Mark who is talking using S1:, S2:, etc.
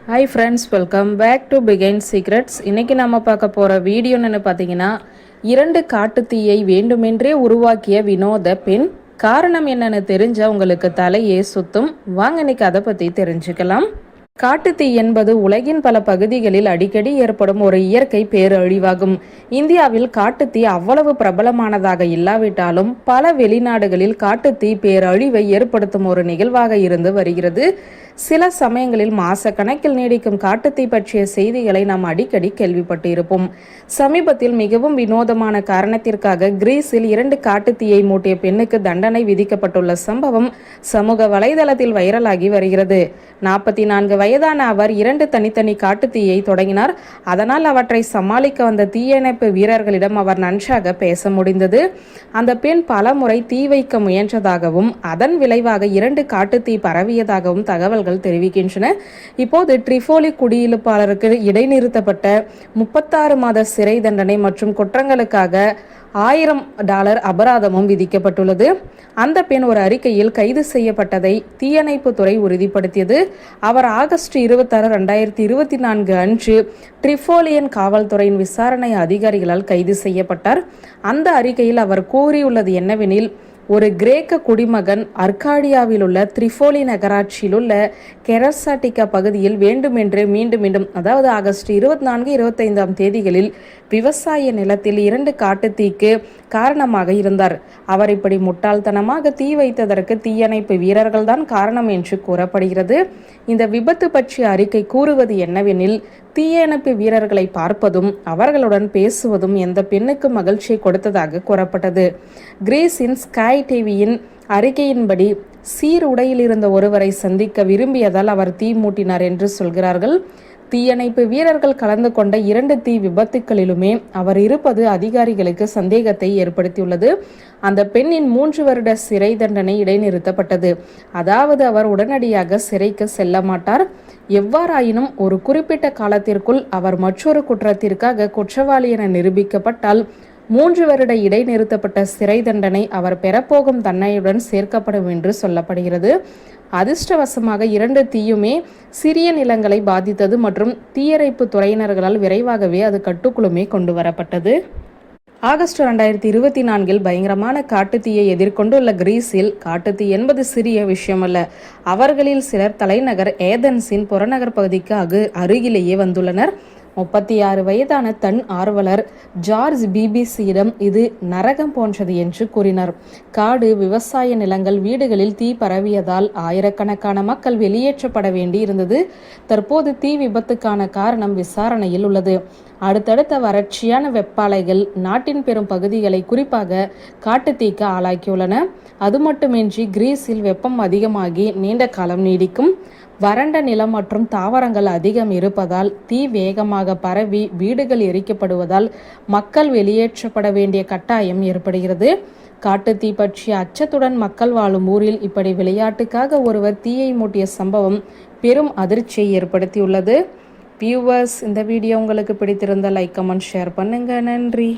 S1: Hi friends, welcome back to begin secrets. இன்றைக்கி நம்ம பார்க்க போகிற வீடியோன்னு பார்த்தீங்கன்னா, 2 காட்டுத்தீயை வேண்டுமென்றே உருவாக்கிய வினோத பெண். காரணம் என்னன்னு தெரிஞ்ச உங்களுக்கு தலையே சுத்தும். வாங்க இன்னைக்கு அதை பற்றி தெரிஞ்சுக்கலாம். காட்டுத்தீ என்பது உலகின் பல பகுதிகளில் அடிக்கடி ஏற்படும் ஒரு இயற்கை பேரழிவாகும். இந்தியாவில் காட்டுத்தீ அவ்வளவு பிரபலமானதாக இல்லாவிட்டாலும் பல வெளிநாடுகளில் காட்டுத்தீ பேரழிவை ஏற்படுத்தும் ஒரு நிகழ்வாக இருந்து வருகிறது. சில சமயங்களில் மாச கணக்கில் நீடிக்கும் காட்டுத்தீ பற்றிய செய்திகளை நாம் அடிக்கடி கேள்விப்பட்டு இருப்போம். சமீபத்தில் மிகவும் வினோதமான காரணத்திற்காக கிரீஸில் 2 காட்டுத்தீயை மூட்டிய பெண்ணுக்கு தண்டனை விதிக்கப்பட்டுள்ள சம்பவம் சமூக வலைதளத்தில் வைரலாகி வருகிறது. 44 வயதான அவர் 2 தனித்தனி காட்டுத்தீயை தொடங்கினார். அதனால் அவற்றை சமாளிக்க வந்த தீயணைப்பு வீரர்களிடம் அவர் நன்றாக பேச முடிந்தது. அந்த பெண் பல முறை தீ வைக்க முயன்றதாகவும் அதன் விளைவாக 2 காட்டுத்தீ பரவியதாகவும் தகவல்கள் தெரிவிக்கின்றன. இப்போது ட்ரிபோலி குடியிருப்பாளருக்கு இடைநிறுத்தப்பட்ட 36 மாத சிறை தண்டனை மற்றும் குற்றங்களுக்காக $1000 அபராதமும் விதிக்கப்பட்டுள்ளது. அந்த பெண் ஒரு அறிக்கையில் கைது செய்யப்பட்டதை தீயணைப்பு துறை உறுதிப்படுத்தியது. அவர் ஆகஸ்ட் 26, 2024 அன்று ட்ரிபோலியன் காவல்துறையின் விசாரணை அதிகாரிகளால் கைது செய்யப்பட்டார். அந்த அறிக்கையில் அவர் கூறியுள்ளது என்னவெனில், ஒரு கிரேக்க குடிமகன் அர்காடியாவில் உள்ள த்ரிபோலி நகராட்சியில் உள்ள கெரசாட்டிகா பகுதியில் வேண்டுமென்றே மீண்டும் அதாவது ஆகஸ்ட் 24, 25 தேதிகளில் விவசாய நிலத்தில் 2 காட்டுத்தீக்கு காரணமாக இருந்தார். அவர் இப்படி முட்டாள்தனமாக தீ வைத்ததற்கு தீயணைப்பு வீரர்கள் தான் காரணம் என்று கூறப்படுகிறது. இந்த விபத்து பற்றிய அறிக்கை கூறுவது என்னவெனில், தீயணைப்பு வீரர்களை பார்ப்பதும் அவர்களுடன் பேசுவதும் எந்த பெண்ணுக்கு மகிழ்ச்சியை கொடுத்ததாக கூறப்பட்டது. கிரீஸின் ஸ்கை டிவியின் அறிக்கையின்படி சீருடையில் இருந்த ஒருவரை சந்திக்க விரும்பியதால் அவர் தீ மூட்டினார் என்று சொல்கிறார்கள். தீயணைப்பு வீரர்கள் கலந்து கொண்ட 2 தீ விபத்துக்களிலுமே அவர் இருப்பது அதிகாரிகளுக்கு சந்தேகத்தை ஏற்படுத்தியுள்ளது. அந்த பெண்ணின் 3 வருட சிறை தண்டனை இடைநிறுத்தப்பட்டது. அதாவது அவர் உடனடியாக சிறைக்கு செல்ல மாட்டார். எவ்வாறாயினும் ஒரு குறிப்பிட்ட காலத்திற்குள் அவர் மற்றொரு குற்றத்திற்காக குற்றவாளி என நிரூபிக்கப்பட்டால் 3 வருட இடைநிறுத்தப்பட்ட சிறை தண்டனை அவர் பெறப்போகும் தண்டனையுடன் சேர்க்கப்படும் என்று சொல்லப்படுகிறது. அதிர்ஷ்டவசமாக 2 தீயுமே சிறிய நிலங்களை பாதித்தது மற்றும் தீயணைப்பு துறையினர்களால் விரைவாகவே அது கட்டுக்குழுமே கொண்டு வரப்பட்டது. ஆகஸ்ட் 2024 பயங்கரமான காட்டுத்தீயை எதிர்கொண்டுள்ள கிரீஸில் காட்டுத்தீ என்பது சிறிய விஷயமல்ல. அவர்களில் சிலர் தலைநகர் ஏதென்ஸின் புறநகர் பகுதிக்கு அருகிலேயே வந்துள்ளனர். 36 வயதான தன் ஆர்வலர் ஜார்ஜ் பிபிசியிடம் இது நரகம் போன்றது என்று கூறினார். காடு, விவசாய நிலங்கள், வீடுகளில் தீ பரவியதால் ஆயிரக்கணக்கான மக்கள் வெளியேற்றப்பட வேண்டி இருந்தது. தற்போது தீ விபத்துக்கான காரணம் விசாரணையில் உள்ளது. அடுத்தடுத்த வறட்சியான வெப்பாலைகள் நாட்டின் பெரும் பகுதிகளை குறிப்பாக காட்டுத்தீக்கு ஆளாக்கியுள்ளன. அது மட்டுமின்றி கிரீஸில் வெப்பம் அதிகமாகி நீண்ட காலம் நீடிக்கும். வறண்ட நிலம் மற்றும் தாவரங்கள் அதிகம் இருப்பதால் தீ வேகமாக பரவி வீடுகள் எரிக்கப்படுவதால் மக்கள் வெளியேற்றப்பட வேண்டிய கட்டாயம் ஏற்படுகிறது. காட்டுத்தீ பற்றிய அச்சத்துடன் மக்கள் வாழும் ஊரில் இப்படி விளையாட்டுக்காக ஒருவர் தீயை மூட்டிய சம்பவம் பெரும் அதிர்ச்சியை ஏற்படுத்தியுள்ளது. வியூவர்ஸ், இந்த வீடியோ உங்களுக்கு பிடித்திருந்தால் லைக், கமெண்ட், ஷேர் பண்ணுங்க. நன்றி.